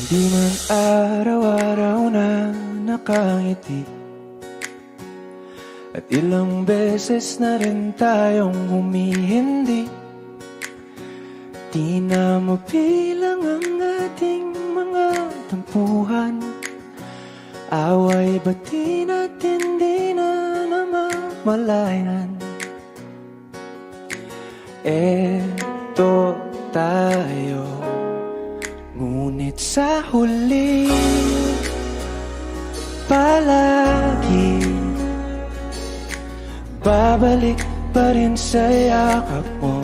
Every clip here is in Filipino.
Di man araw-araw na nakangiti, at ilang beses na rin tayong humihindi. Di na mabilang ang ating mga tampuhan. Away bati natin di na namamalayan. Eto tayo, ngunit sa huli palagi babalik pa rin sa yakap mo.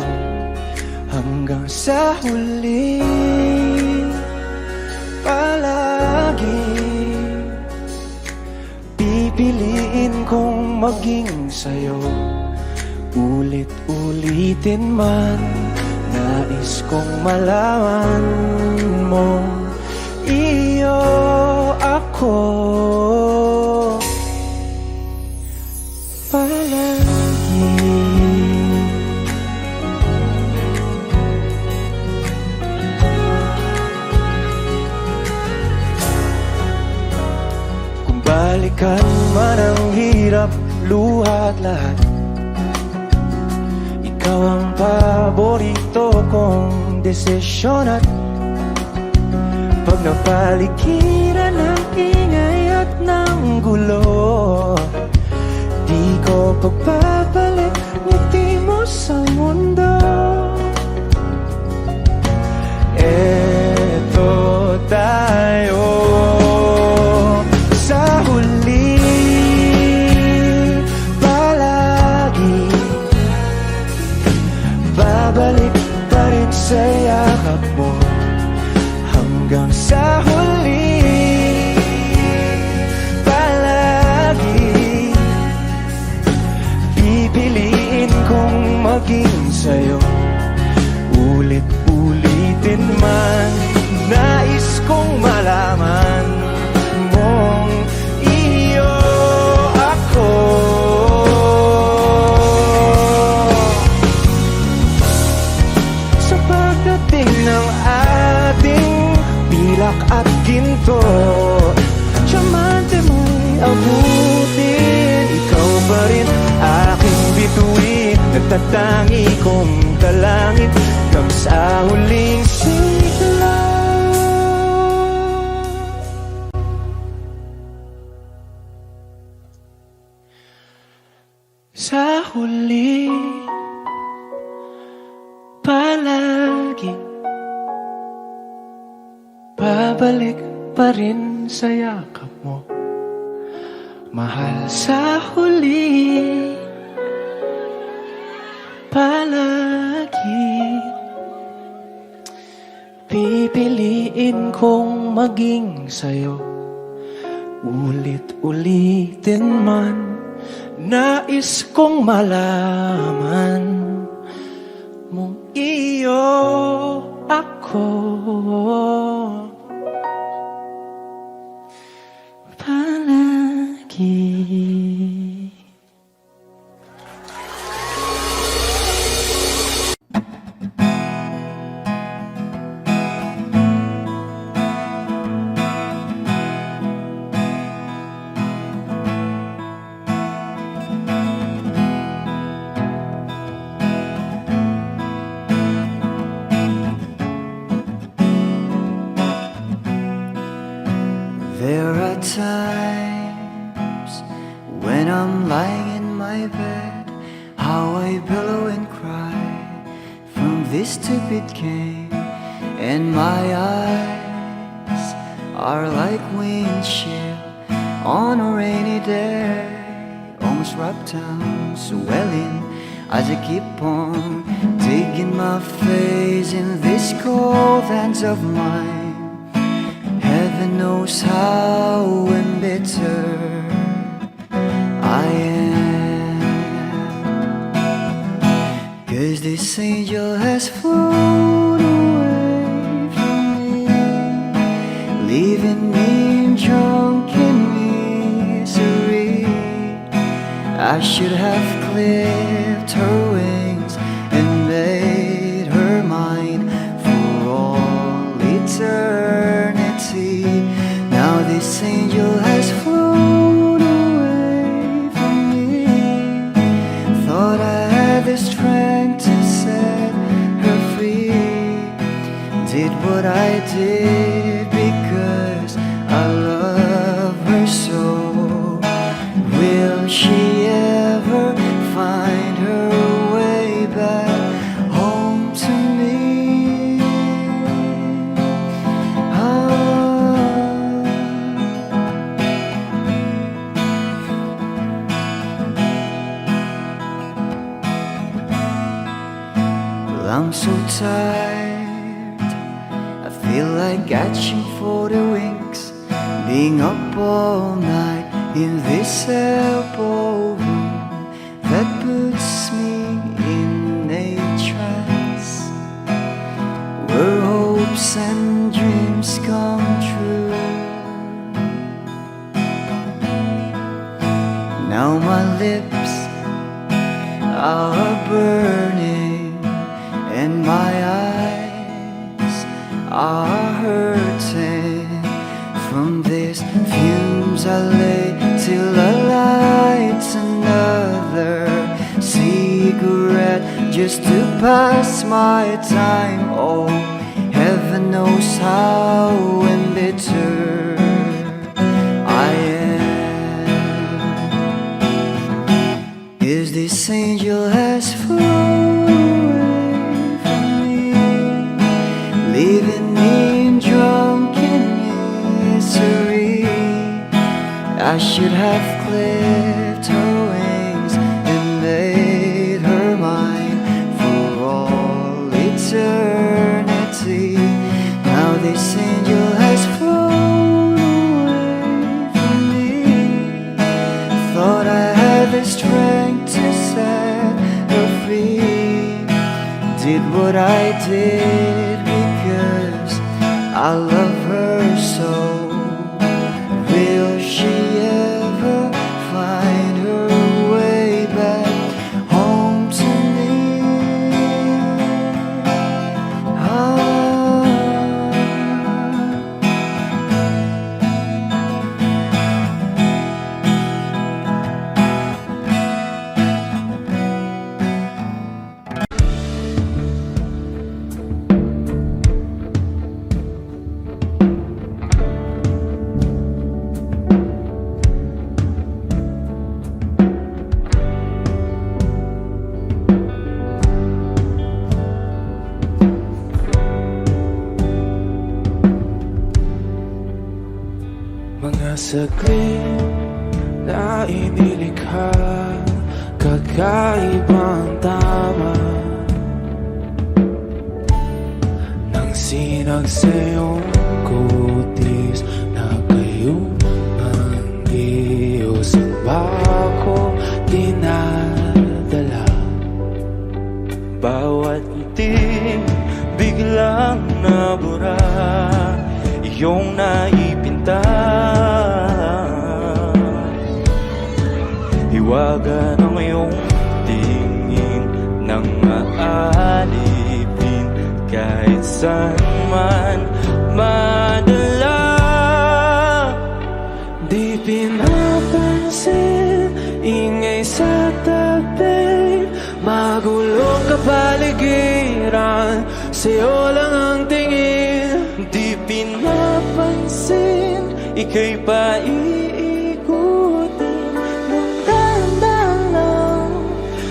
Hanggang sa huli palagi pipiliin kong maging sa'yo. Ulit-ulitin man, nais kong malaman mo, iyo ako palagi. Kung balikan man ang hirap, luha at lahat, ikaw ang paborito kong desisyon. At pag napaligiran ng ingay at ng gulo, di ko pagbabalik ngiti mo sa mundo. Eto tayo sa huli palagi, babalik pa rin sa yakap mo. Hanggang sa huli palagi pipiliin kong maging sa'yo. Ulit-ulitin man, nais kong malaman mong iyo ako. Sa pagdating ng ating pilak at ginto, diamante mo'y abutin. Ikaw pa rin aking bituin, nagtatangi kong dalangin hanggang sa huling sigla. Sa huli palagi babalik pa rin sa yakap mo, mahal. Sa huli palagi pipiliin kong maging sa'yo. Ulit-ulitin man, nais kong malaman mong iyo ako palagi. There are times when I'm lying in my bed, how I billow and cry from this stupid game, and my eyes are like windshield on a rainy day, almost wrapped down, swelling as I keep on digging my face in these cold hands of mine. Heaven knows how embittered I am, 'cause this angel has flown away from me, leaving me in drunken misery. I should have clipped her wings and made her mine for all eternity. strength to set her free. Did what I did because I love her so. Will she ever find her way back home to me? Well, I'm so tired, I feel like catching for the wings, being up all night in this elbow room that puts me in a trance, where hopes and dreams come true. Now my lips are burning and my eyes are hurting from these fumes I lay till I light another cigarette just to pass my time. Oh, heaven knows how embittered I am. 'Cause this angel has flown away from me, leaving me in drunken misery. I should have clipped her wings and made her mine for all eternity. Now this angel has flown away from me. Thought I had the strength to set her free. Did what I did because I love her so. Will she ever find her way back home to me? Mga saglit na inilikha, kakaibang tama nang sinag sa iyong kutis na kayong ang Diyos ang bako dinadala. Bawat ngiti biglang nabura, iyong naipinta. Hiwaga ng iyong tingin nang maalipin kahit saan man madala. Di pinapansin, ingay sa tabi, magulong kapaligiran, sa'yo lang ang tingin. Di pinapansin, ika'y paiikutin ng dahan-dahan lang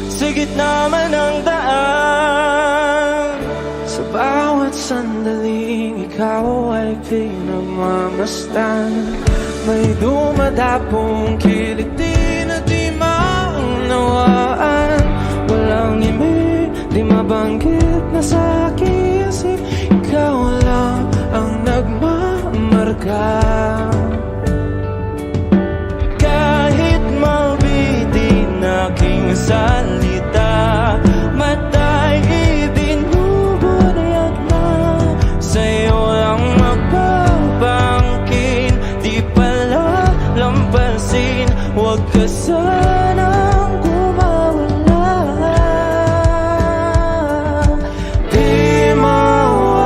sa gitna man ng daan. Sa bawat sandaling ikaw ay pinagmamasdan, may dumadapong kiliti na di maunawaan. Walang imig, di mabanggit na sa aking isip, ikaw lang ang nagmamarka. Kahit mabitin aking salita, matay ibinubunayat na, sa'yo lang magbabangkin. Di pala lampasin, huwag ka sanang kumawala. Di mawawala.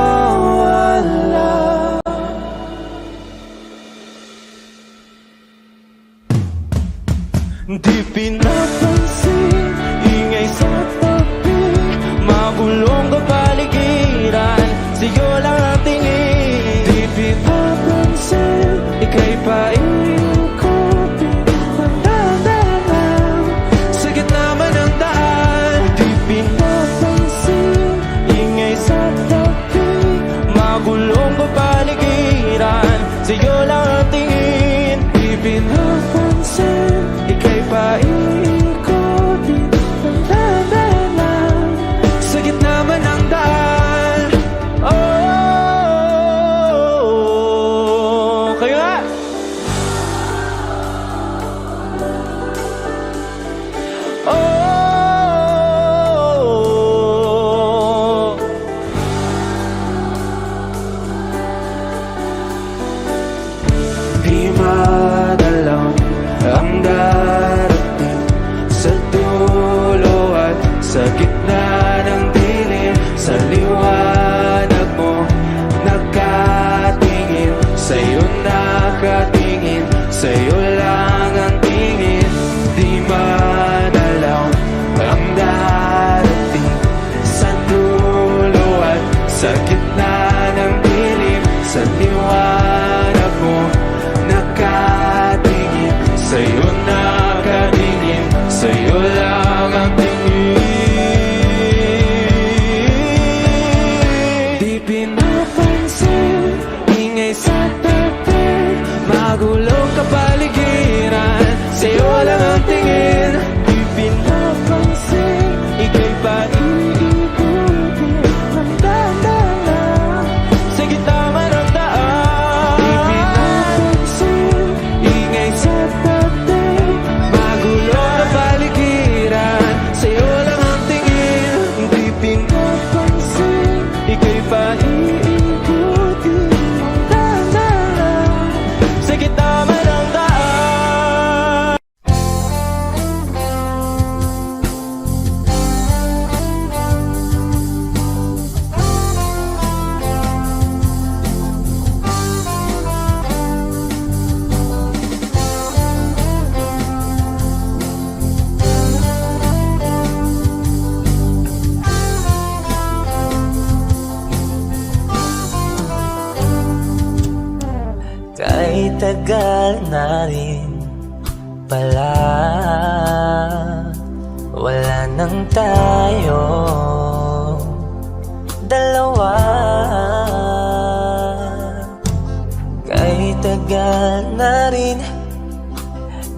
gitna ng dilim, sa liwanag mo nakatingin, sa'yo nakatingin, sa'yo lang ang tingin. Di madalaw ang darating sa dulo at sa gitna ng dilim, sa liwanag mo nakatingin, sa'yo nakatingin, sa'yo lang ang tingin. Di pinapansin, ingay sa tabi, magulong kapaligiran, sa'yo lang ang tingin. Di pinapansin, ika'y paiikutin ng dahan-dahan sa gitna man ng daan. Di pinapansin, ingay sa tabi, magulong kapaligiran, sa'yo lang ang tingin. Di pinapansin, ika'y paiikutin ng dahan-dahan sa gitna man ng daan. Kay tagal na rin pala, wala nang tayo dalawa. Kay tagal na rin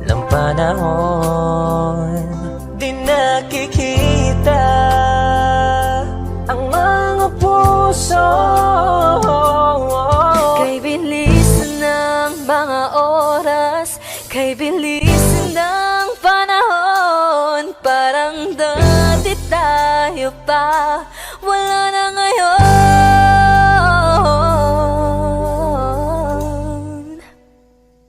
ng panahon, di nakikita ang mga puso. Kay bilis ng mga oras, kay bilis ng panahon, parang dati tayo pa, wala na ngayon.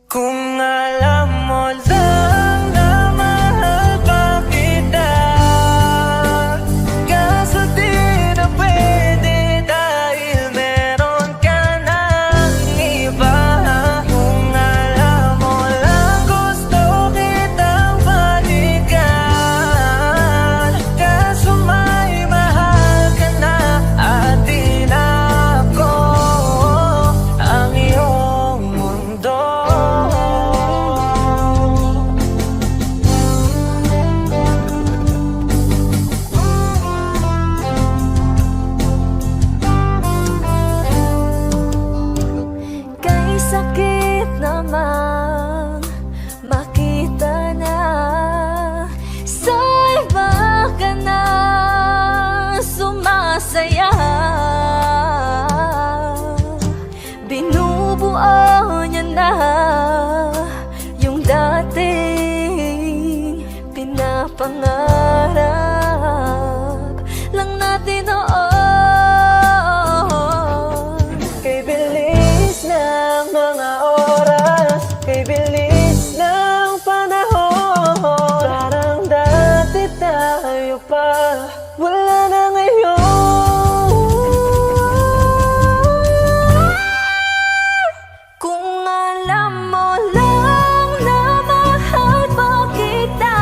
Kung alam mo lang na mahal pa kita, kaso di na pwede dahil meron ka ng iba. Kung alam mo lang gusto kitang balikan, kaso may mahal ka na at di na ako ang iyong mundo. Kay sakit namang makita na sa iba ka na sumasaya. Binubuo niya na yung dating pinapangarap lang natin noon. Kay bilis ng mga oras, kay bilis ng panahon, parang dati tayo pa, wala na ngayon. Kung alam mo lang na mahal pa kita,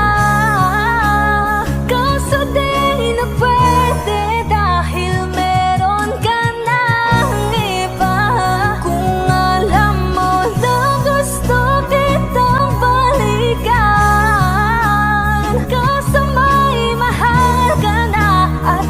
kaso di na pwede dahil meron ka ng iba. Kung alam mo lang gusto kitang balikan, kaso may mahal ka na at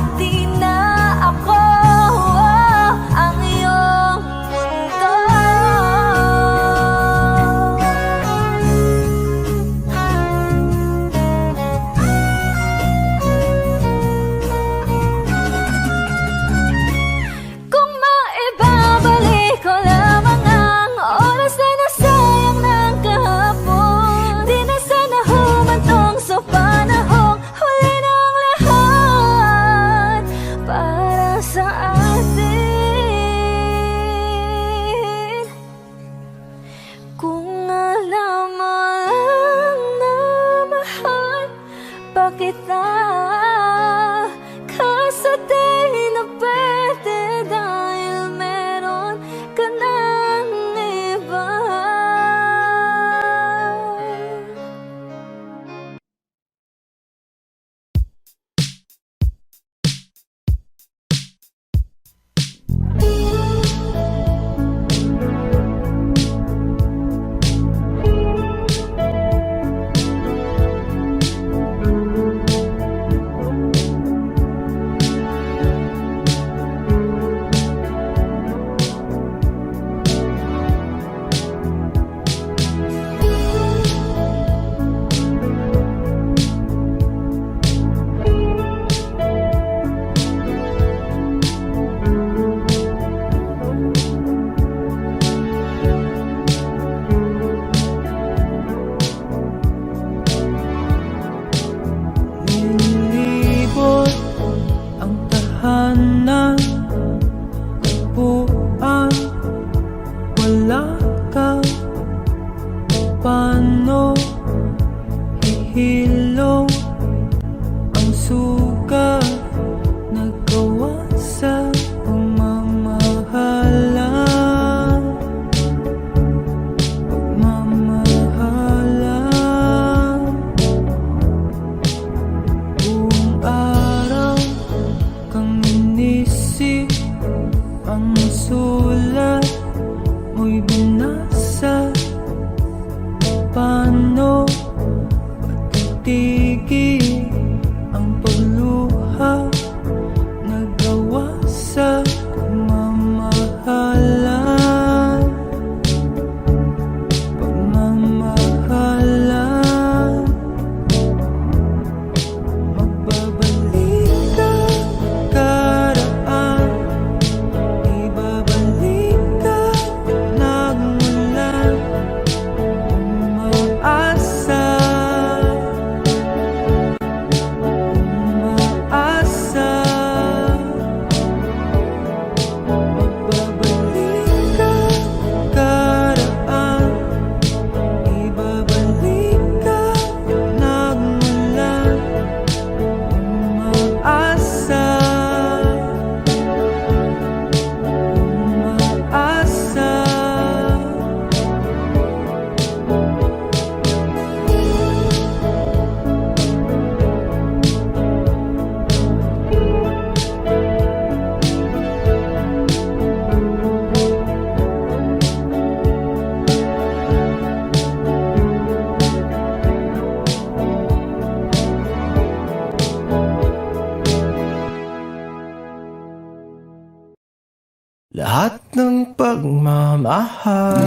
lahat ng pagmamahal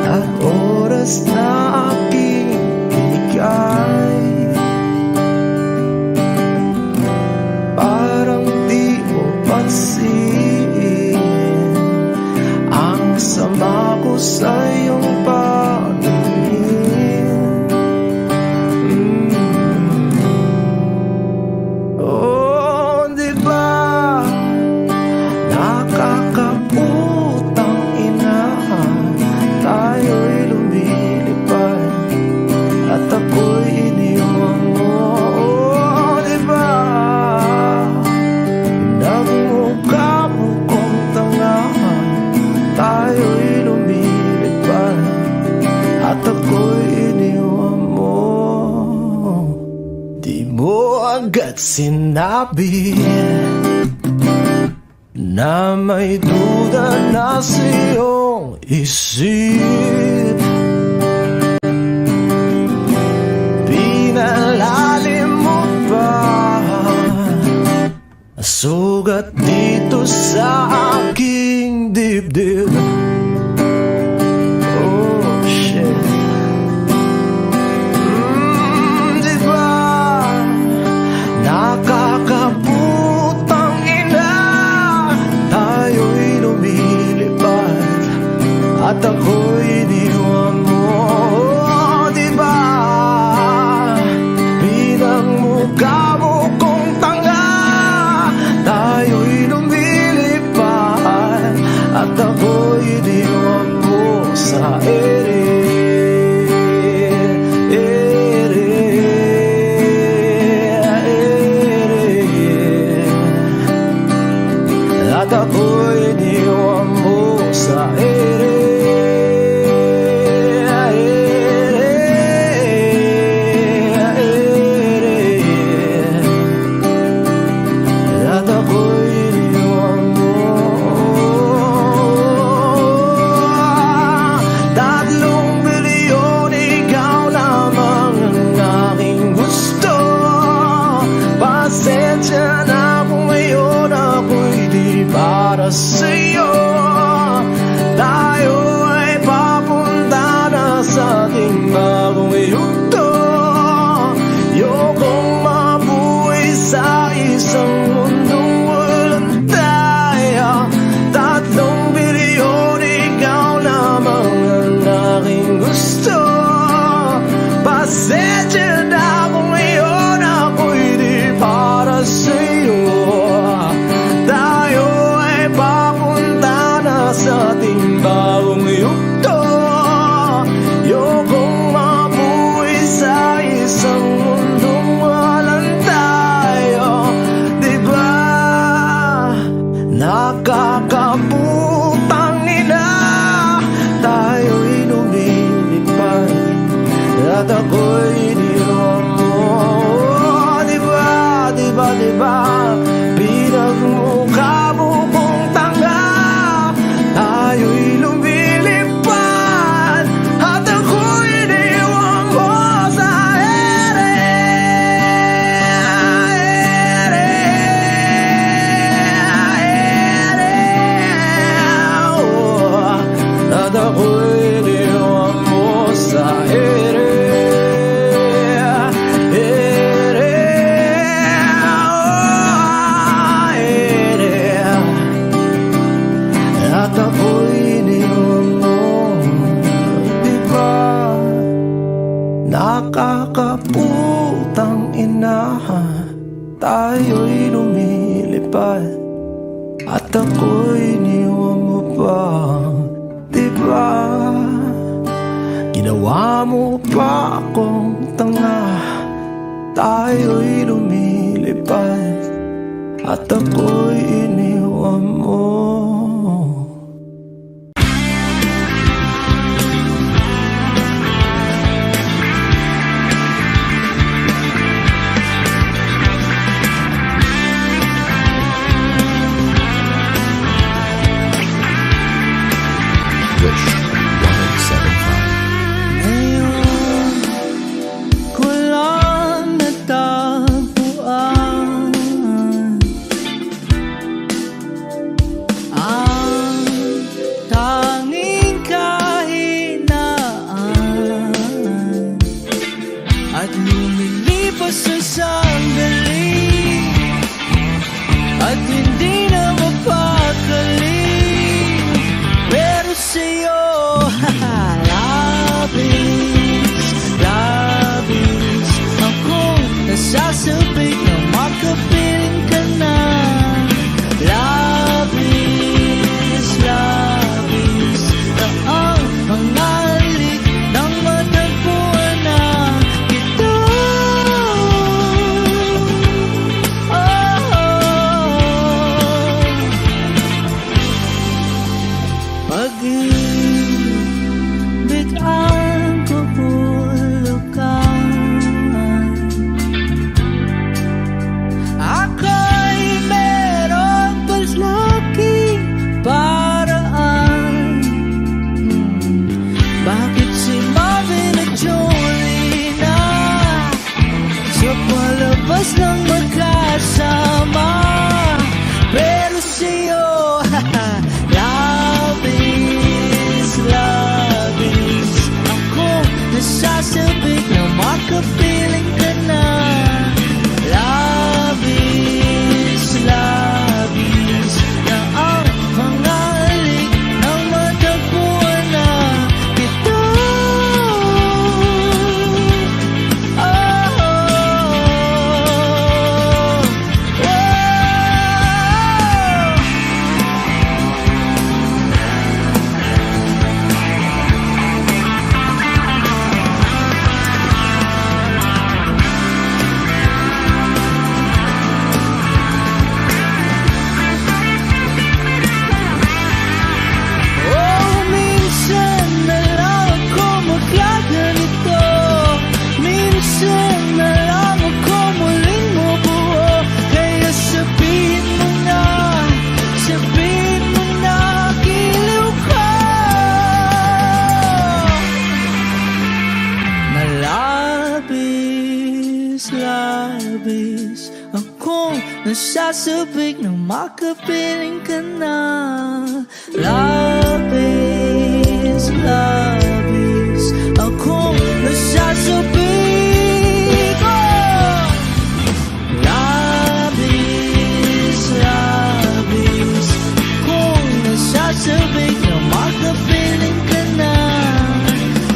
at oras na aking binigay. Parang di mo pansin ang sama ko sa iyong paningin. Oh, di ba nakakaputang ina, tayo'y lumilipad at ako'y iniwan mo. Oh, di ba nagmukha mo kong tanga, tayo'y lumilipad at ako'y iniwan mo. Di mo agad sinabi na may duda na sa iyong isip. Pinalalim mo pa sugat dito sa aking dibdib. Oh shit. Di ba nakakaputang ina, tayo'y lumilipad at ako'y iniwan mo. Oh, di ba pinagmukha mo kong tanga, tayo'y lumilipad at ako'y iniwan mo sa ere. At ako'y iniwan mo sa ere. At ako'y iniwan mo. 3 bilyon, ikaw lamang ang aking gusto. Pasensya na kung ngayon ako'y di para sa'yo. Tayo ay papunta na sa ating bagong yugto. Ayokong mabuhay sa isang mundong walang tayo. 3 bilyon, ikaw lamang ang aking gusto. Pasensya na kung ngayon ako'y di para sa'yo. Tayo ay papunta na sa ating bagong yugto. Ayokong mabuhay sa isang mundong walang tayo. Di ba nakakaputang ina, tayo'y lumilipad at ako'y iniwan mo. Di ba, di ba, di ba pinagmukha mo kong tanga, tayo'y lumilipad at ako'y iniwan mo sa ere. Oh, at ako'y iniwan mo sa ere. At ako'y iniwan mo. Di ba nakakaputang ina, tayo'y lumilipad at ako'y iniwan mo pa. Di ba ginawa mo pa akong tanga, tayo'y lumilipad at ako'y iniwan mo. Wish 107.5. Ngayon ko lang natagpuan magkasama. Pero sa'yo, love is, love is. Ako nasasabik na makapiling ka na. Love is, love is. Na ang mga halik ang matagpuan na kita. Oh, oh, oh. Oh, minsan na lang ako magkaganito. Minsan na lang ako muling mabuo. Kaya sabihin mo na, giliw ka. Na labis, labis akong nasasabik na makapiling ka na. Labis, labis akong nasasabik. Oh! Labis, labis akong nasasabik na makapiling ka na.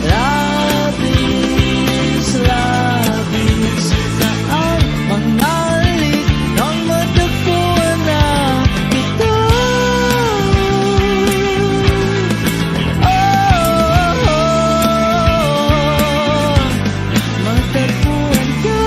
Labis, labis na ang mga halik ng matagpuan na kita. Oh, oh, oh. Matagpuan ka.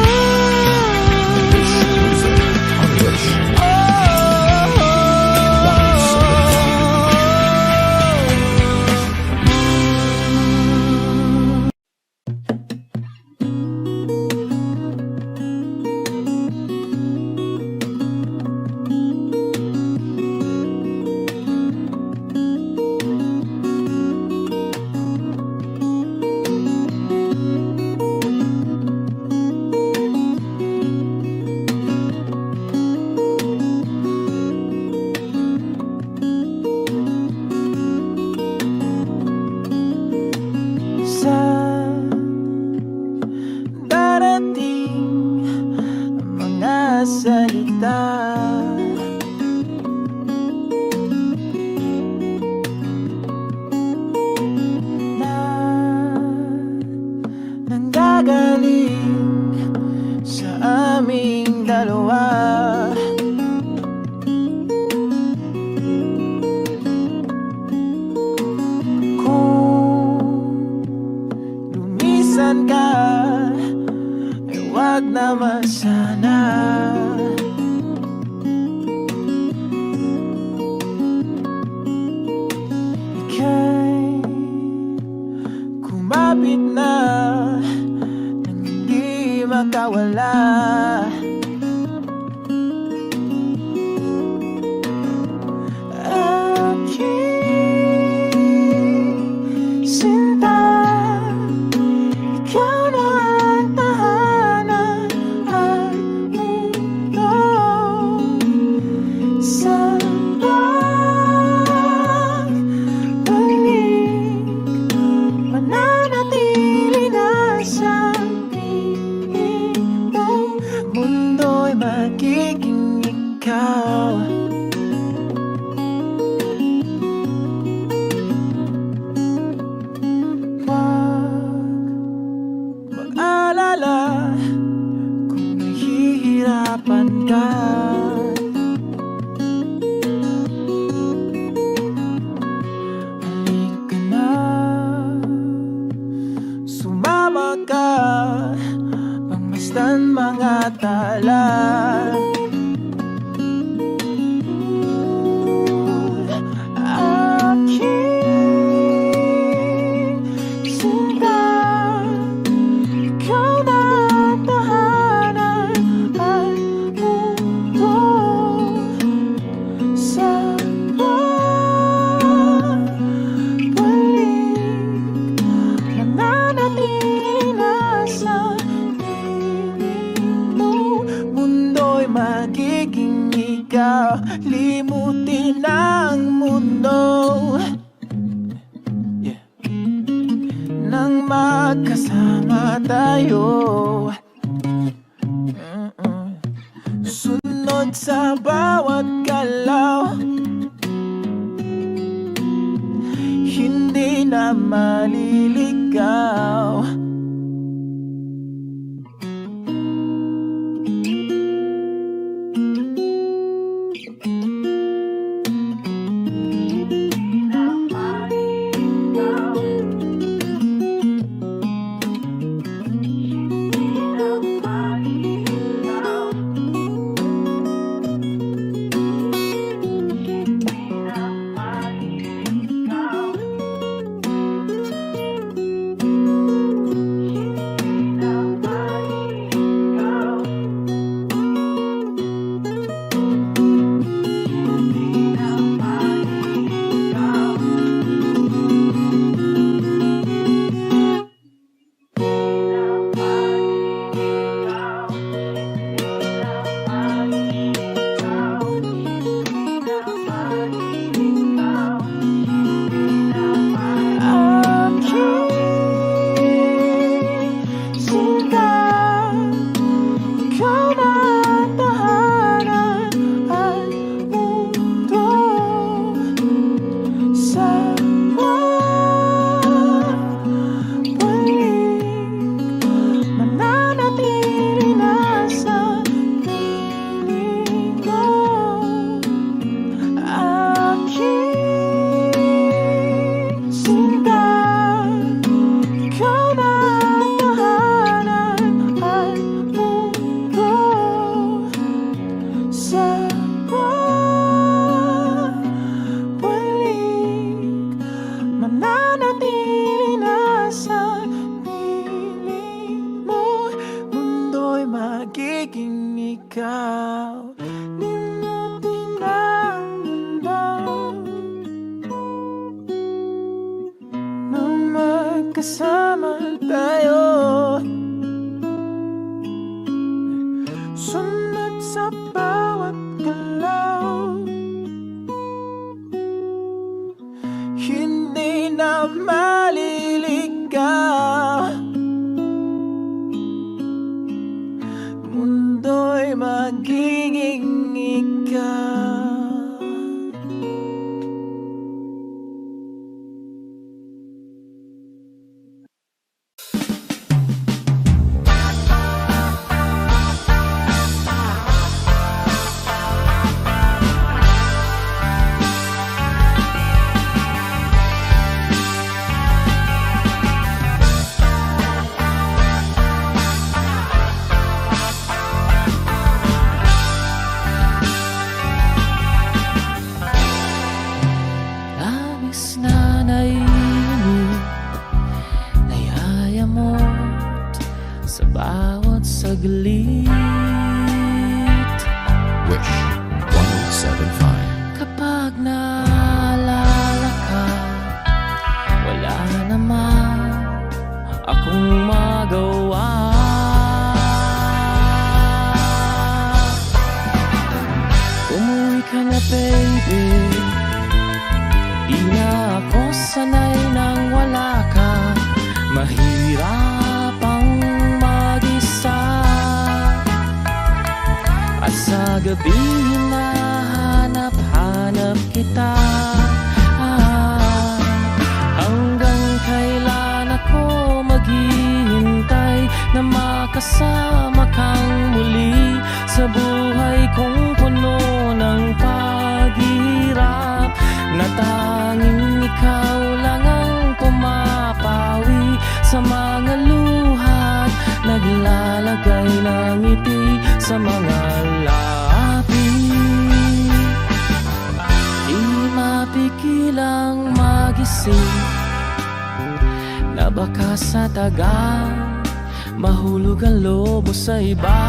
Sa darating mga salita, na nanggagaling sa aming dalawa. Lumisan ka, ay wag naman sana. Ika'y kumapit na nang hindi makawala. Aking sinta, ikaw na ang tahanan at mundo. Sa pagbalik, mananatili na sa piling mo. Mundo'y magiging ikaw. Mag-alala kung nahihirapan ka. Halika na, sumama ka, pangmasdan mga tala. Aking sinta, ikaw na ang tahanan at mundo. Sa pagbalik, mananatili na sa piling mo. Mundo'y magiging ikaw. Limutin ang mundo nang magkasama tayo. Sunod sa bawat galaw, hindi na maliligaw. Magiging ikaw, limutin ang mundo nang magkasama tayo. Sunod sa bawat galaw, hindi na maliligaw. Mundo'y magiging ikaw. saglit. Wish 107.5. Kapag naalala ka, wala naman akong magawa. Umuwi ka na baby, di na ako sanay nang wala ka. Mahirap ang mag-isa, at sa gabi hinahanap-hanap kita. Hanggang kailan ako maghihintay na makasama kang muli sa buhay kong puno ng paghihirap, na tanging ikaw lang ang pumapawi sa mga luhat, naglalagay ng ngiti sa mga labi. Di mapigilang magising na baka sa tagal mahulog ang lobo sa iba.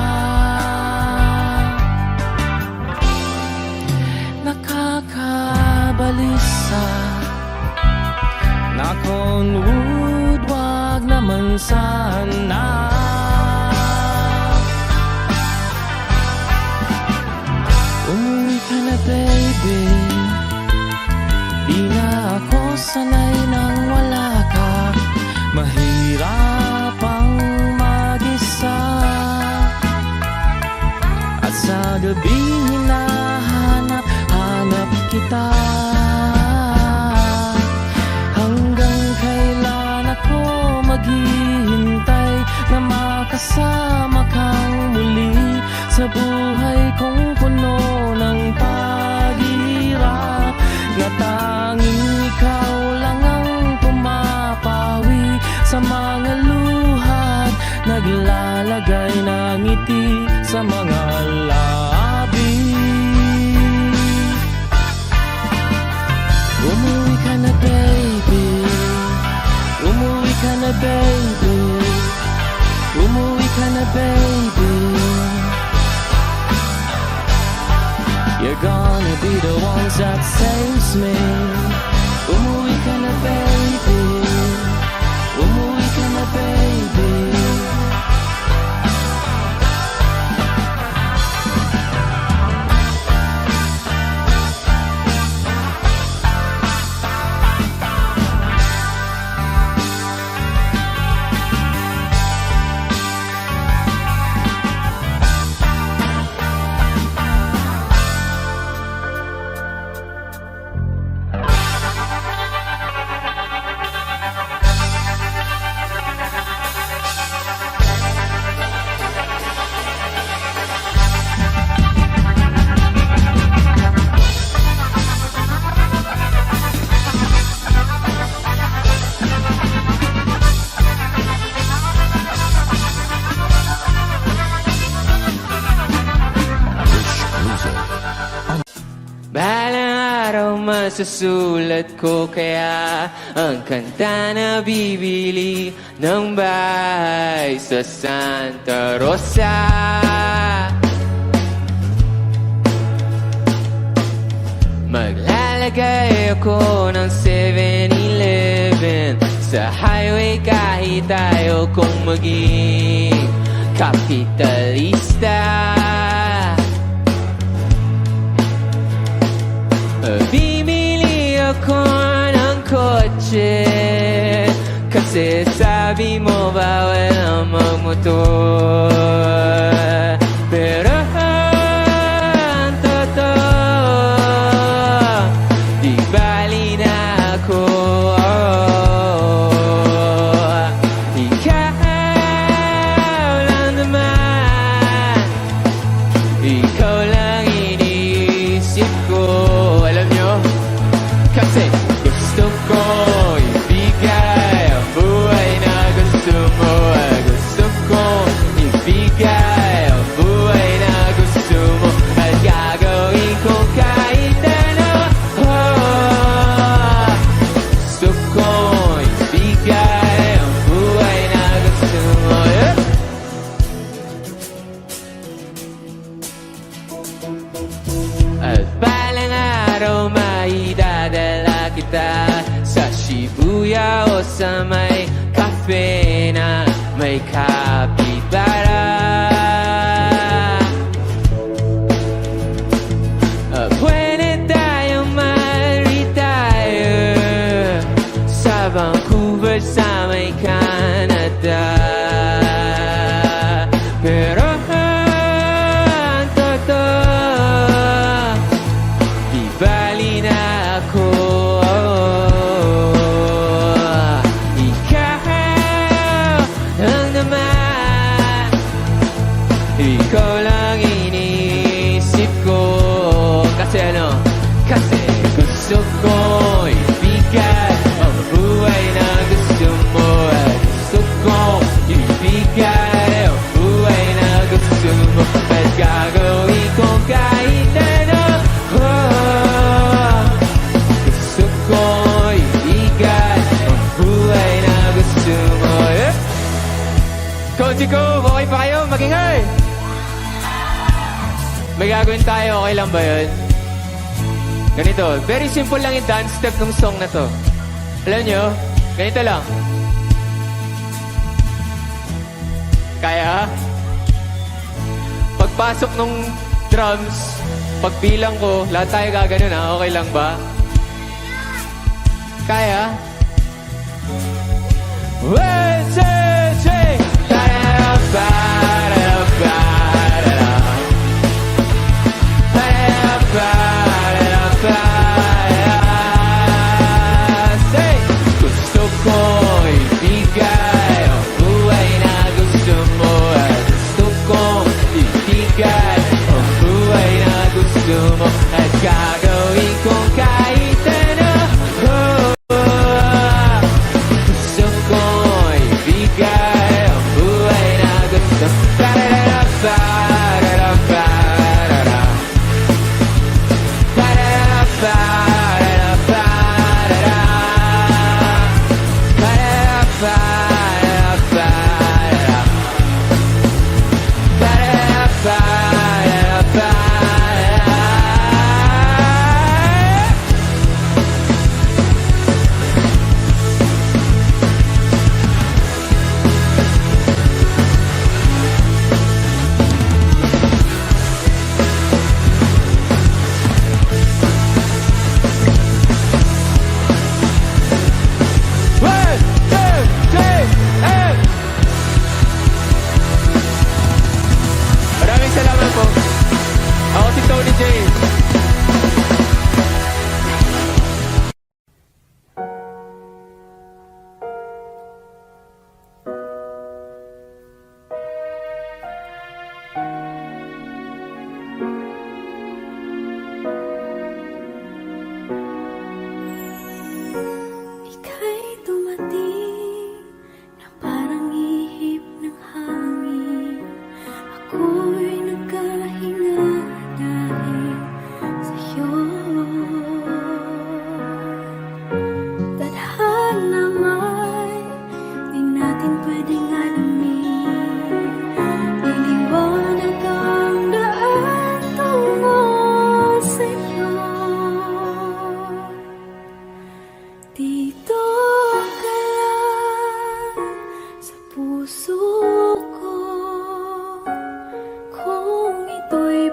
Nakakabalisa na kung wood, wag naman sana. gabi hinahanap-hanap kita. Hanggang kailan ako maghihintay na makasama kang muli sa buhay kong puno ng paghihirap, na tanging ikaw lang ang pumapawi sa mga luhat, naglalagay ng ngiti sa mga labi. Umuwi ka na baby, umuwi ka na baby, umuwi ka na baby. You're gonna be the ones that saves me. Umuwi ka na baby, umuwi ka na baby. Balang araw masusulat ko kaya ang kanta na bibili ng bahay sa Santa Rosa. Maglalagay ako ng 7-Eleven sa highway kahit tayo kong maging kapitalista. Bimili ako ng kotse kasi sabi mo bawal ang magmotor. Pero ang totoo, di bali na ako. Ikaw lang naman, ikaw lang iniisip ko. Kasi gusto ko ibigay ang buhay na gusto mo. Gusto ko ibigay ang buhay na gusto mo. At gagawin ko kahit ano. Gusto ko ibigay ang buhay na gusto mo. At balang araw maidadala kita sa Shibuya o sa may cafe na may kapitbahay. Pwede tayong mag-retire sa Vancouver sa may Canada. Pero ang totoo, di bali na ako. Ikaw lang naman, ikaw lang iniisip ko. Kasi ano? Kasi gusto ko ibigay ang buhay na gusto mo. Gusto ko ibigay ang buhay na gusto mo. At gagawin ko kahit ano. Gusto ko ibigay ang buhay na gusto mo. Konti ko, okay pa kayo? Magingay! May gagawin tayo, okay lang ba yun? Ganito, very simple lang yung dance step ng song na to. Alam nyo, ganito lang. Kaya? Pagpasok ng drums, pagbilang ko, lahat tayo gaganon ha, okay lang ba? Kaya? 1, 2, 3!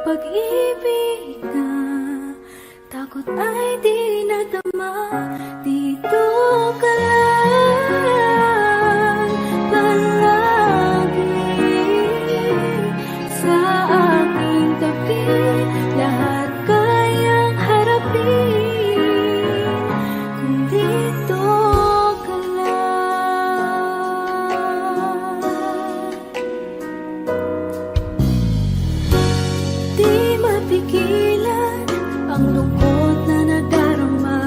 pag-ibig na takot ay di nadama. Dito ka lang palagi sa aking tabi. Lahat kayang harapin kung dito ka lang. Di mapigilan ang lungkot na nadarama.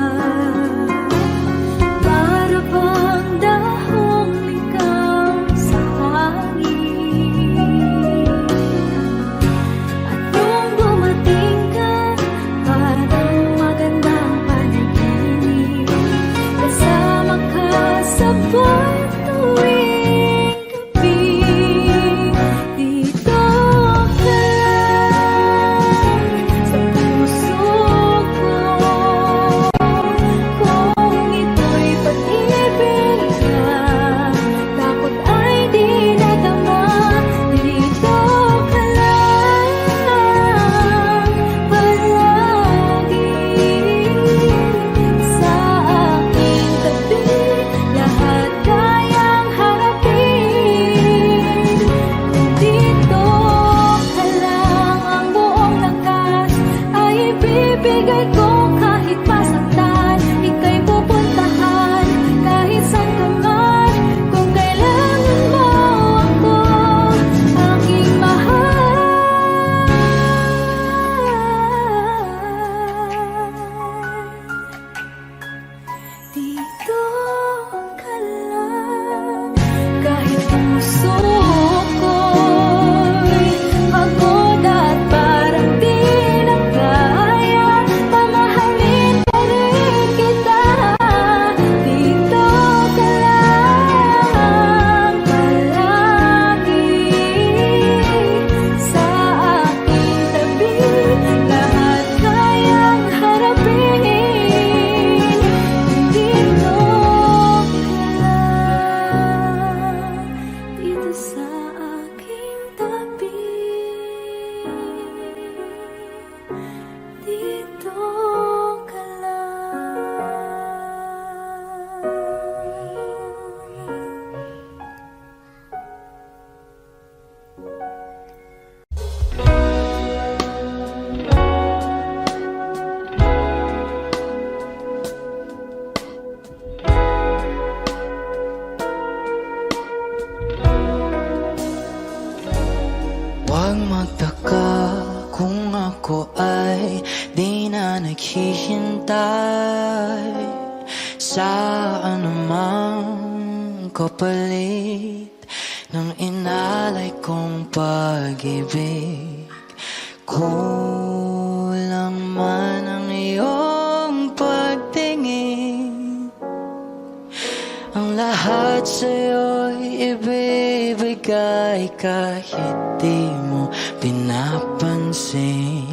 Para bang dahong ligaw sa hangin. At nung dumating ka, parang magandang panaginip. Kasama ka sa buwan tuwing gabi. Dito ka sa puso ko. Kung ito'y pag-ibig na takot ay di nadama. Dito ka lang palagi sa aking tabi. Lahat kayang harapin kung dito ka lang. Ang buong lakas ay ibibigay ko kahit masaktan. Ika'y pupuntahan kahit saan ka man. Kung kailangan mo ako, aking mahal. Dito ka lang. Kahit puso ko'y pagod at parang di na kaya, mamahalin pa rin kita. Dito ka lang palagi sa aking tabi. Lahat kayang harapin kung dito ka lang. Dito sa aking tabi. Dito ka Huwag magtaka kung ako ay di na naghihintay sa anumang kapalit ng inalay kong pag-ibig. Kulang man ang iyong pagtingin, ang lahat sa'yo'y ibibigay kahit di mo pinapansin.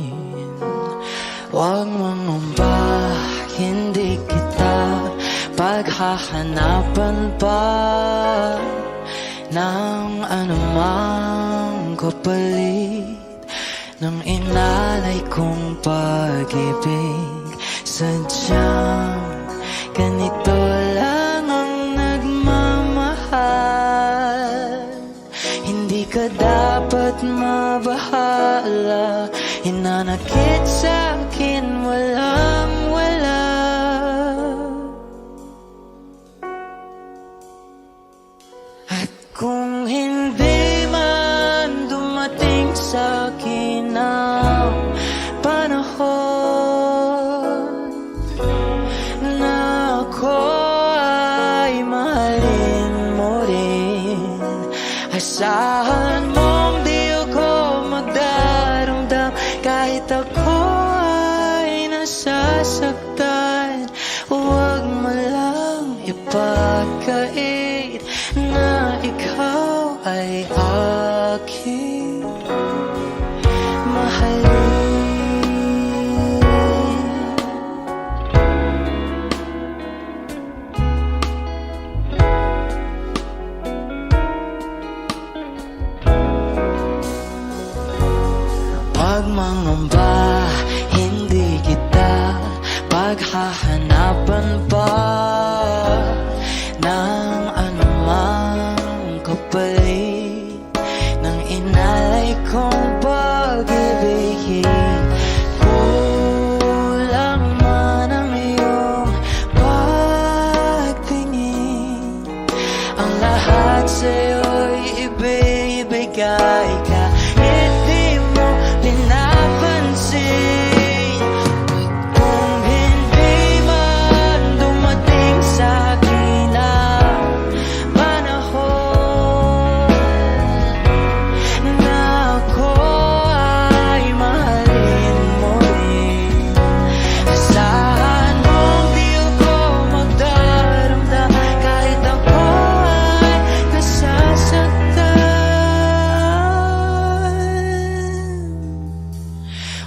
Huwag mangamba, hindi kita paghahanapan pa ng anumang kapalit ng inalay kong pag-ibig. Sadyang ganito lang ang nagmamahal. Hindi ka dapat mabahala. Hinanakit sa'kin walang wala. At kung hindi man dumating sa'kin ang panahon na ako ay mahalin mo rin, asahan mong di ako magdaramdam kahit ako ay nasasaktan. Huwag mo lang ipagkait na ikaw ay aking mahalin. Huwag mang pangamba, hindi kita paghahanapan pa ng anumang kapalit ng inalay kong pag-ibigin. Kulang man ang iyong pagtingin, ang lahat sa'yo'y ibibigay ka. Hindi mo pinapansin kung hindi man dumating sa'kin ang panahon na ako ay mahalin mo rin. Asahan mong di ako magdaramdam kahit ako ay nasasaktan.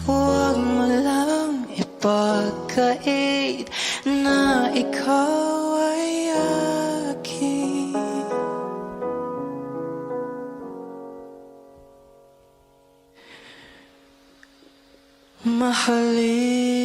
Huwag mo lang ipagkait na ikaw ay akin. Mahalin.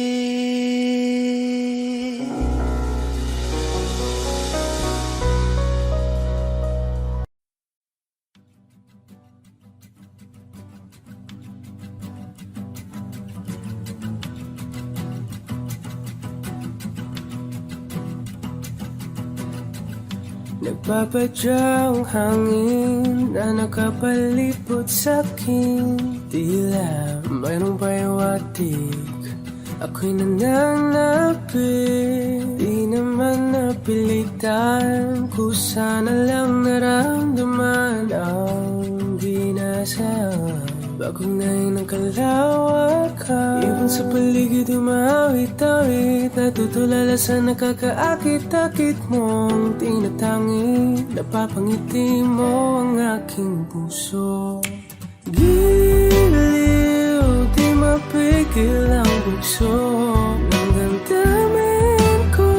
Nagpapadyang hangin na nakapalipot sa'kin. Tila mayroong payawatig, ako'y nananapit. Di naman napilitan, kusana lang naramdaman ang ginasaan. Bagong ngayon ang kalawakan, ibon sa paligid umawit-awit, natutulala sa nakakaakit-akit mong tinatangi. Napapangiti mo ang aking puso. Giliw, di mapigil ang bugso ng damdamin ko.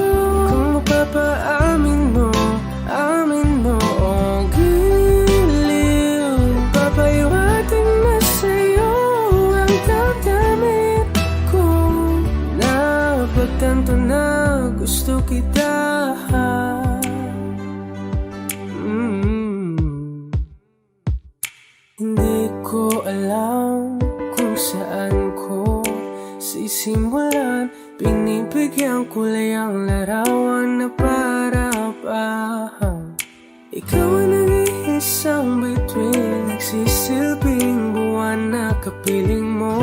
Kung mapapaamin mo, amin mo. Oh, giliw, papayawating na sa'yo ang damdamin ko. Napagtanto na gusto kita. Hindi ko alam kung saan ko sisimulan. Pinibigyan kulay ang larawan na para-parahan. Ikaw ang nag-iisang bituin, nagsisilbing buwan na kapiling mo.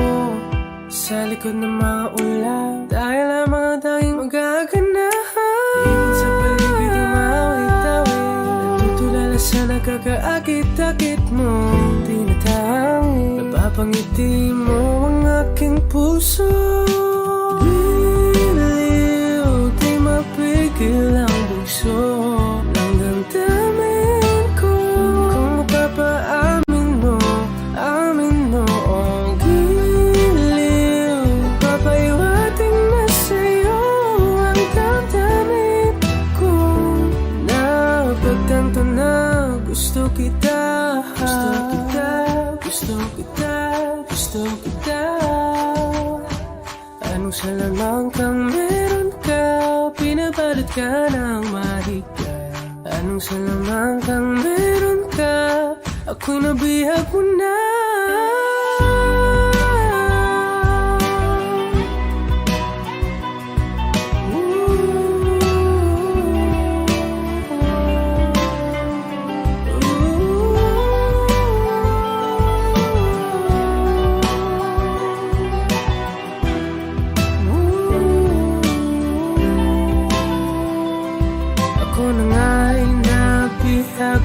Sa likod ng mga ulan, tayo lamang ang tanging magaganahan. Ibon sa paligid umawit-awit, natutulala sa nakakaakit-akit mo. Napapangiti mo ang aking puso. Giliw, di mapigil ang bugso ng damdamin ko. Kung mapapaamin mo, amin mo. Oh, giliw, papayawating na sa'yo ang damdamin ko. Napagtanto na gusto kita. Gusto kita, gusto kita. Anong salamang kang meron ka, pinabalot ka ng mahigpit. Anong salamang kang meron ka, ako'y nabihag mo na.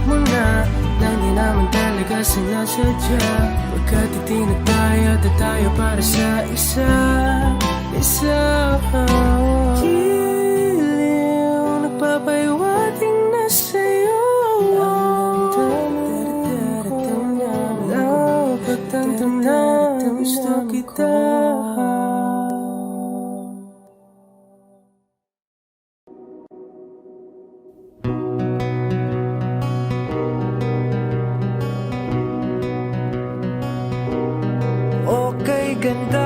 Mo na di naman talaga sinasadya. Pagkat itinataya at tayo para sa isa. Giliw, nagpapayawating na sa'yo ang damdamin ko. Napagtanto na gusto kita. Ganda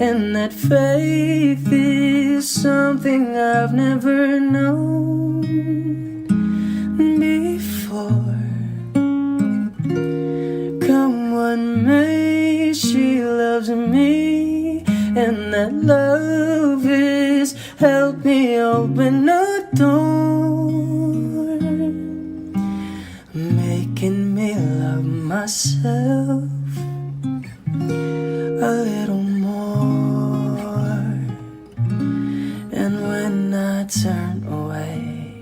and that faith is something I've never known before. Come what may, she loves me, and that love is helped me open a door, making me love myself a little more. And when I turn away,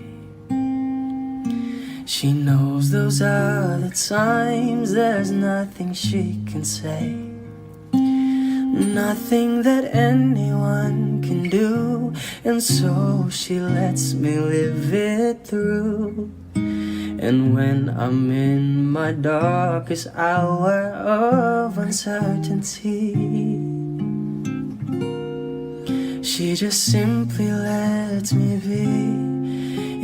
she knows those are the times there's nothing she can say, nothing that anyone can do, and so she lets me live it through. And when I'm in my darkest hour of uncertainty, she just simply lets me be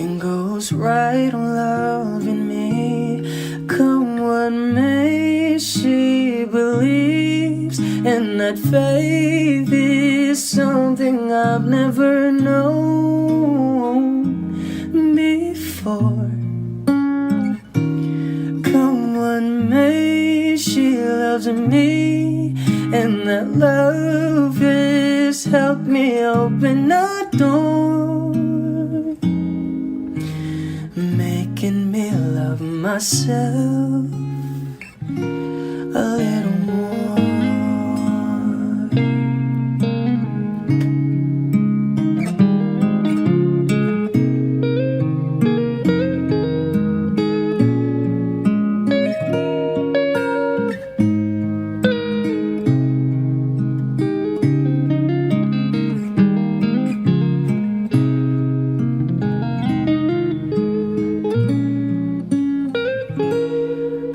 and goes right on loving me. Come what may, she believes, and that faith is something I've never known before. Come what may, she loves me, and that love has helped me open a door, making me love myself a little more.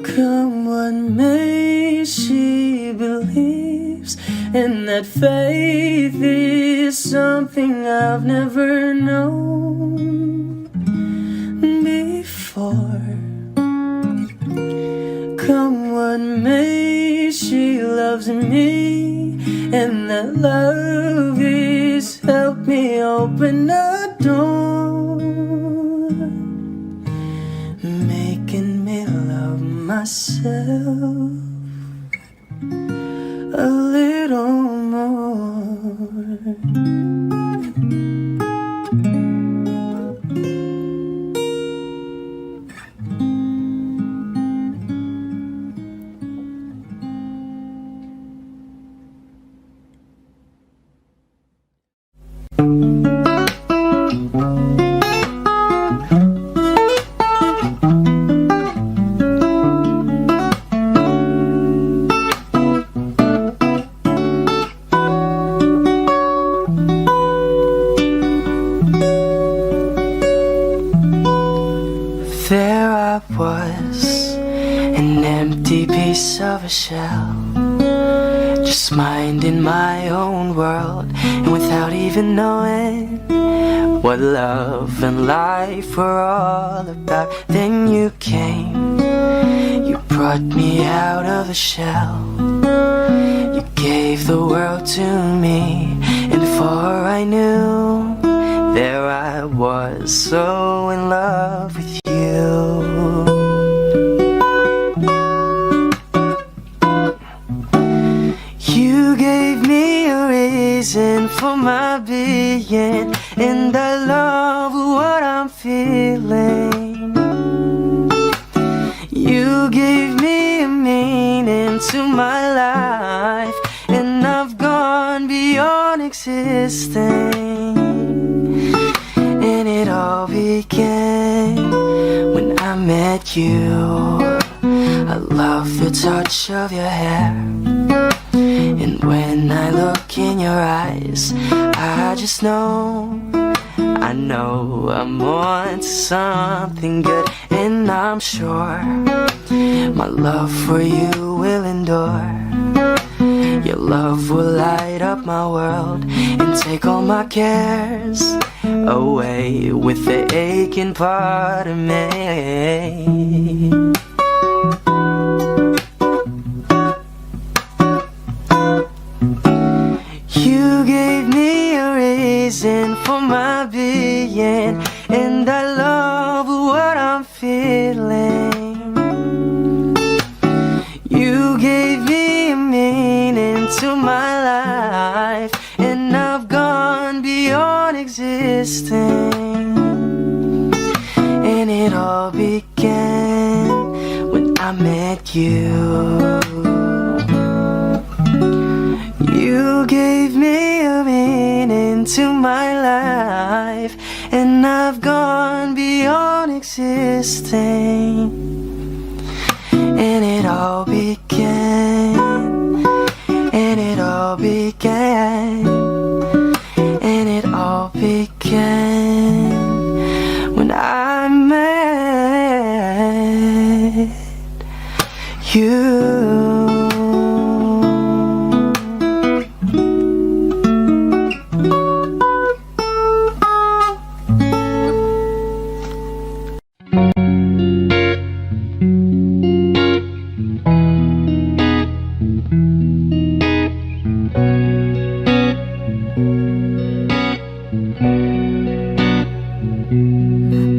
Come what may, she believes, and that faith is something I've never known before. Come what may, she loves me, and that love has helped me open a door, making me love myself a little more. There I was, an empty piece of a shell, just minding my own world, and without even knowing what love and life were all about. Then you came, you brought me out of the shell, you gave the world to me, and before I knew, there I was, so in love with you. You gave me a reason for my being, and I love what I'm feeling. You gave me a meaning to my life, and I've gone beyond existing. And it all began when I met you. I love the touch of your hair, and when I look in your eyes, I just know, I know I'm on to something good. And I'm sure my love for you will endure. Your love will light up my world and take all my cares away with the aching part of me. reason for my being, and I love what I'm feeling. You gave me a meaning to my life, and I've gone beyond existing. And it all began when I met you. You gave me a meaning to my life, and I've gone beyond existing. And it all began, and it all began, and it all began when I met you.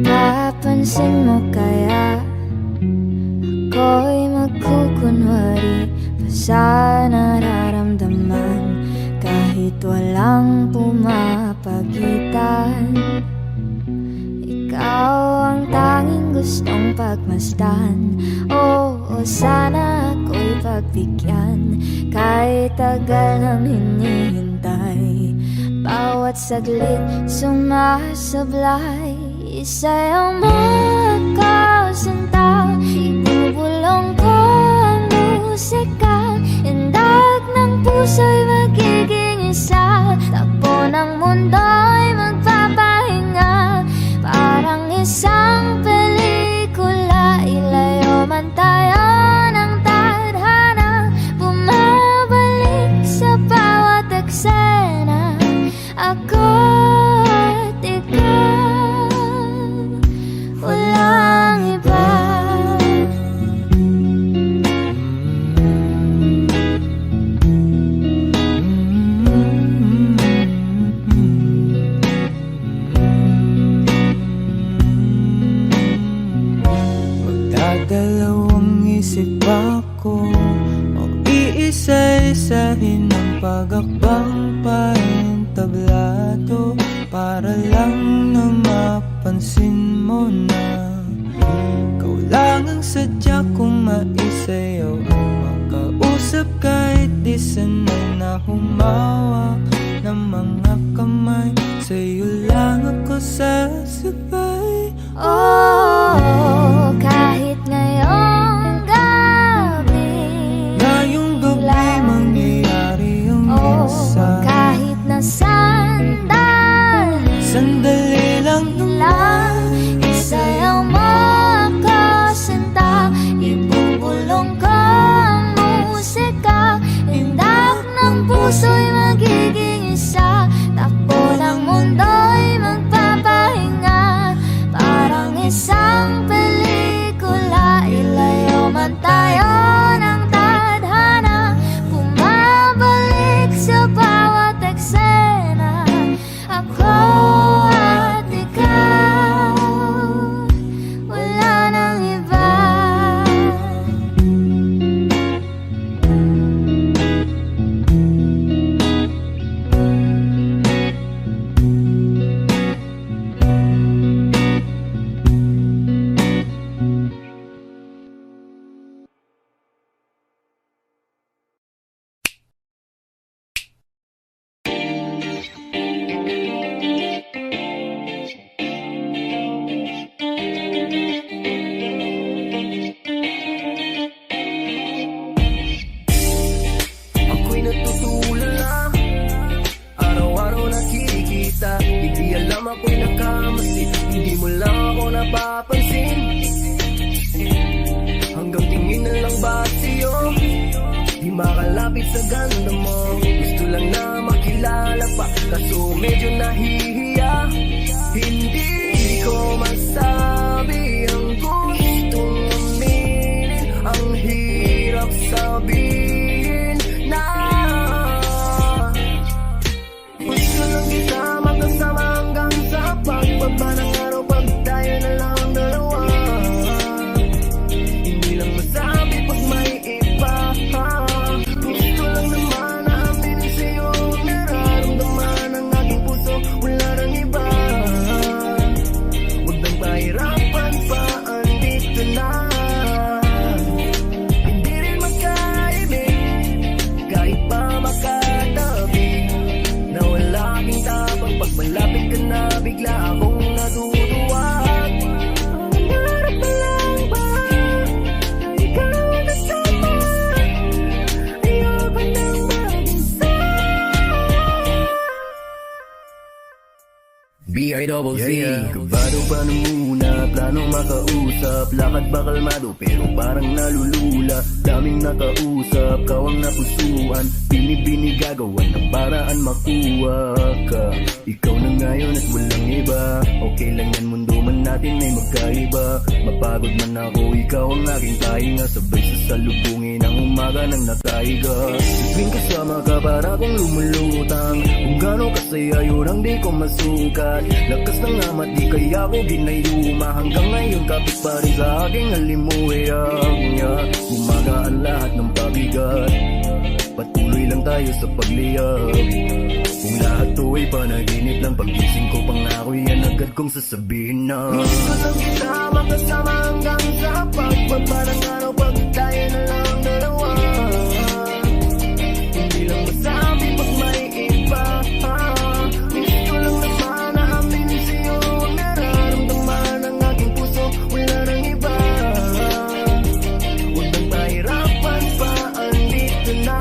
Papansin mo kaya ako'y magkukunwari pa sa nararamdaman, kahit walang pumapagitan. Ikaw ang tanging gustong pagmasdan. Oo, sana ako'y pagbigyan, kahit tagal nang hinihintay. Bawat saglit sumasablay, isa'yong magkasinta. Ibubulong ko ang musika, indag ng puso'y magiging isa. Takbo ng mundo'y magpapahinga, parang isang pelikula. Ilayo man tayo ng tadhana, bumabalik sa bawat eksena. Ako at ikaw, walang iba. Magdadalawang isip ako, o iisa-isahin ang pag-akbang paentablado, para lang na mapansin mo na ikaw lang ang sadya kong maisayaw, ang makausap kahit di sanay na humawak ng mga kamay. Sa'yo lang ako sasabay. Oh, kahit ngayong gabi, Ngayong gabi mangyayari ang isa. kahit na Sandali lang lang, isa'yong makasinta. Ibubulong ko ang musika, indak ng puso'y magiging isa. Takbo ng mundo'y magpapahinga, parang isang pelikula. Ilayo man tayo ng tadhana, bumabalik sa bawat eksena. Ako at ikaw, wala nang iba. Ako'y natutulala, araw-araw nakikita. Hindi alam ako'y nakamali, hindi mo lang ako napapansin. Hanggang tingin na lang ba sa'yo, di makalapit sa ganda mo. Gusto lang na makilala pa, kaso medyo nahihiya. Hindi ko masabi ang gustong aminin, ang hirap sabihin na gusto lang kita makasama. B-I-double-C. Kabado pa na muna, plano makausap. Lakad ba kalmado pero parang nalulula. Daming nakausap, kawang napusuan. Binibini gagawan ng paraan makuha ka. Ikaw na ngayon at walang iba. Okay lang yan, mundo man natin ay magkaiba. Mapagod man ako, ikaw ang aking tahinga. Sabay sasalubungin ang umaga ng nakahiga. Tuwing kasama ka para kong lumulutang. Kung gano'n kasaya yun ang di ko masukat. Lakas ng amat di kaya ko ginayuma. Hanggang ngayon kapit pa rin sa aking alimuhiyang niya. Gumagaan lahat ng pabigat. Patuloy lang tayo sa pagliyab. Kung lahat to ay panaginip lang, pagising ko pangako yan agad kong sasabihin na gusto lang kita makasama hanggang sa pagpaparang araw pag tayo na lang dalawa. Hindi lang masabi pag may iba. Gusto lang naman na aminin sa'yo ang nararamdaman ng aking puso. Wala nang iba. Huwag nang pahirapan pa, andito na.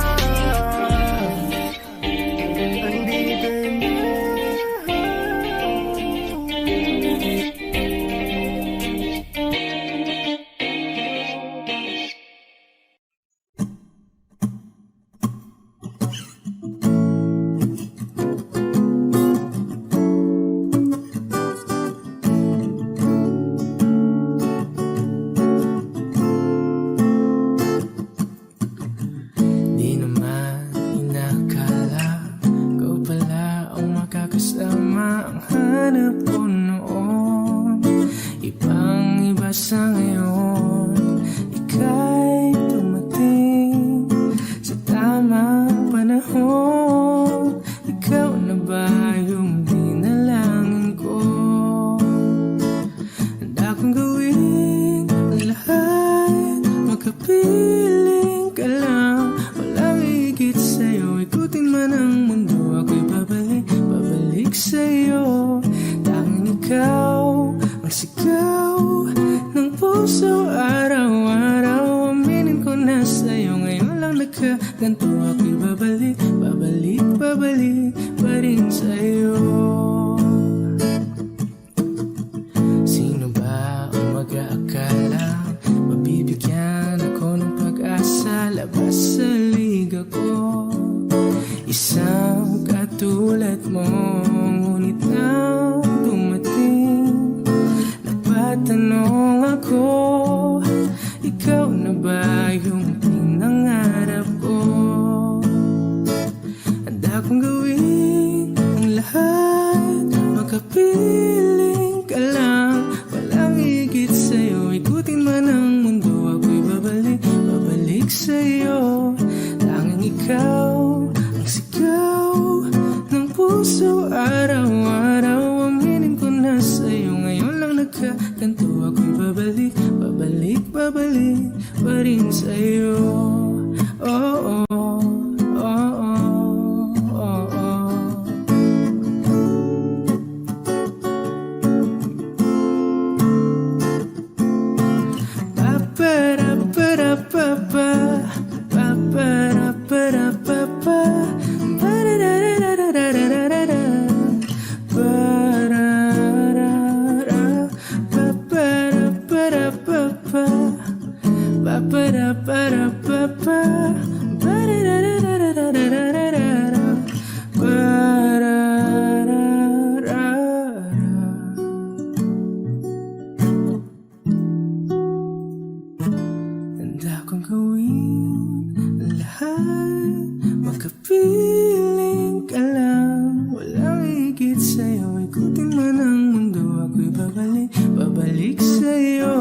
Di naman inakala ikaw pala ang makakasama. Ang hanap ko noon ibang iba sa ngayon. Ika'y dumating sa tamang panahon. Ikaw na ba yung dinalangin ko? Handa kong gawin ang lahat, magkapiling ka lang. Walang higit sa'yo, ikutin man ang mundo. Ako'y babalik sa'yo. Tanging ikaw ang sigaw ng puso araw-araw. Aminin ko na sa'yo, ngayon lang nagkaganto. Ako'y babalik pa rin sa'yo. Sino ba ang mag-aakala mabibigyan ako ng pag-asa? Labas sa liga ko, isang katulad mo. Ngunit nang dumating, napatanong ako, ikaw na ba yung pinangarap ko? Handa kong gawin ang lahat, magkapiling ka lang. Walang higit sa'yo, ikutin man ang mundo. Ako'y babalik sa'yo. Tanging ikaw ang sigaw ng puso araw-araw. Aminin ko na sa'yo, ngayon lang nagkaganto. Ako'y babalik pa rin sa'yo. Oh, oh. Handa kong gawin ang lahat, magkapiling ka lang. Walang higit sa'yo, ikutin man ang mundo. Ako'y babalik sa'yo.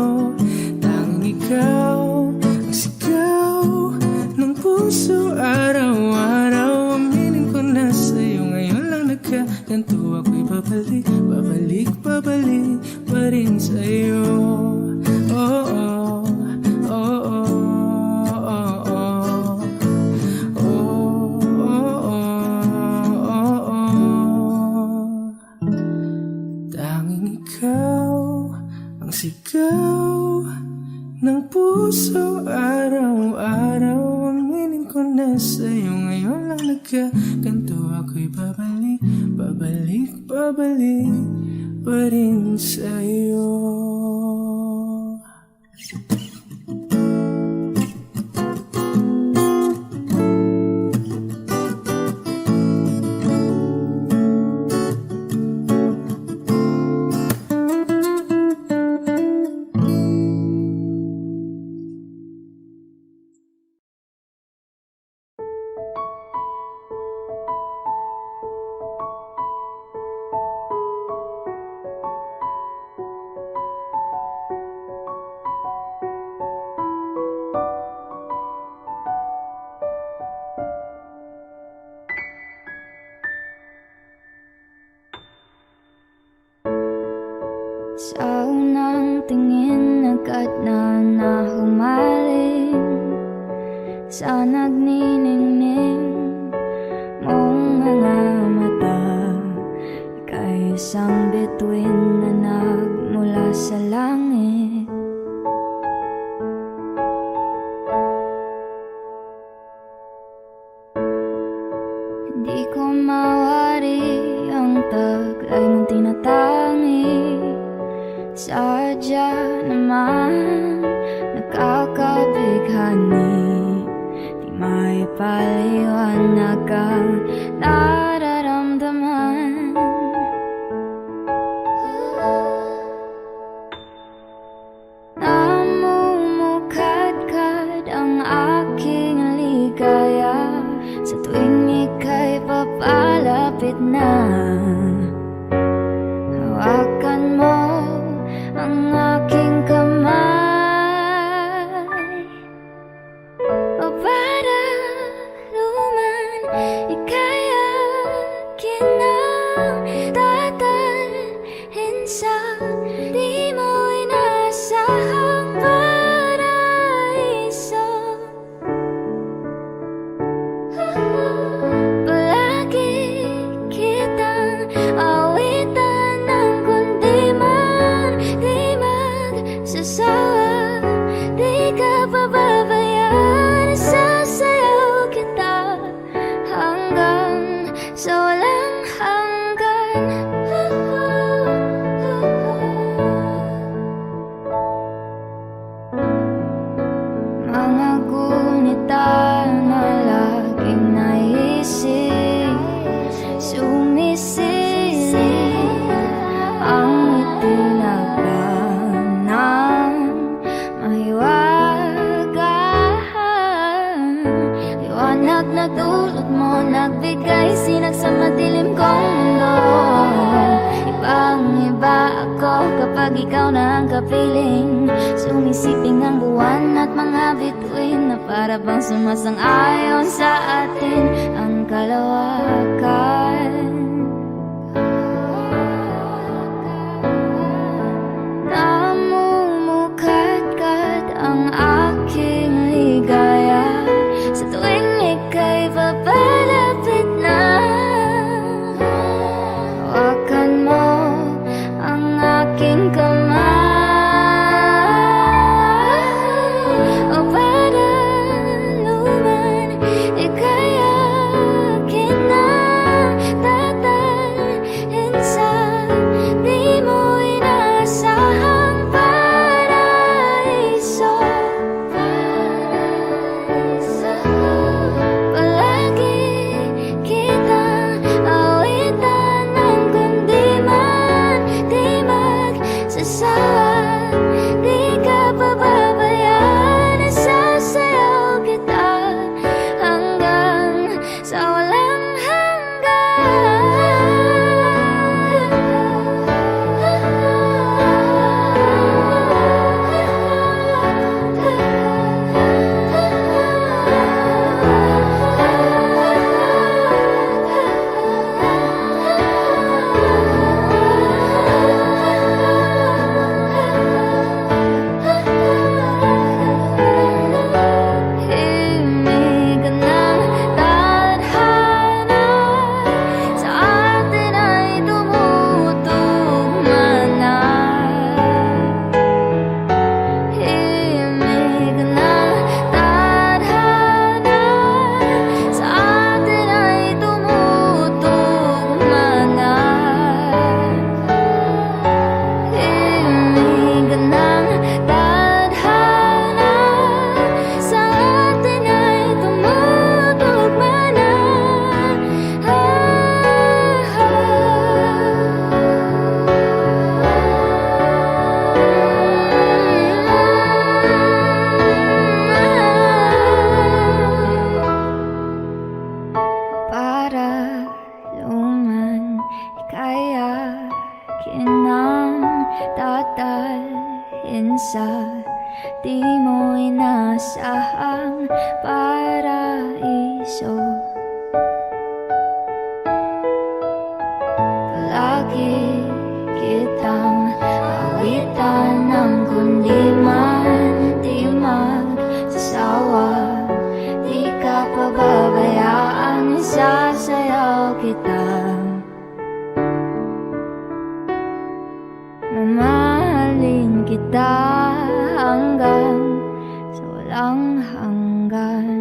Tanging ikaw ang sigaw ng puso araw-araw. Aminin ko na sa'yo, ngayon lang nagkaganto. Ako'y babalik pa rin sa'yo. Oh, oh. Tanging ikaw ang sigaw ng puso araw-araw. Aminin ko na sa'yo ngayon lang nagkaganto. Ako'y babalik, babalik, babalik pa rin sa'yo. Sa unang tingin agad na nahumaling sa nagniningning mong mga mata. Ika'y isang bituin na nagmula sa langit. Hindi ko mawari ang taglay mong tinatangi. Sadya naman nakakabighani, di may paliwanag ang nararamdaman. Namumukadkad ang aking ligaya sa tuwing ika'y papalapit na. Hawakan mo ang aking kamay, o para luman ika'y akin ang dadalhin sa di mo inasahang paraiso. Palagi kitang awitan ng kundi man di magsasawa, di ka pababayaan. Sasayaw kita hanggang sa walang hanggan. Mga gunita na laging naisip, sumisilip ang itinagdan ng mahiwagaan. Liwanag na dulot mo, nagbigay sinag sa madilim kong mundo. Ibang-iba ako kapag ikaw na ang kapiling. Sumisiping ang buwan at mga bituin na para bang sumasang-ayon sa atin ang kalawakan. Namumukadkad ang aking ligaya sa tuwing ika'y papalapit na. Hawakan mo ang aking kamay, o para luman ika'y akin ang sa di mo inasahang paraiso. Palagi kitang awitan ng kundi man di magsasawa. Di ka pababayaan, sasayaw kita. Mamahalin kita hanggang sa walang hanggan.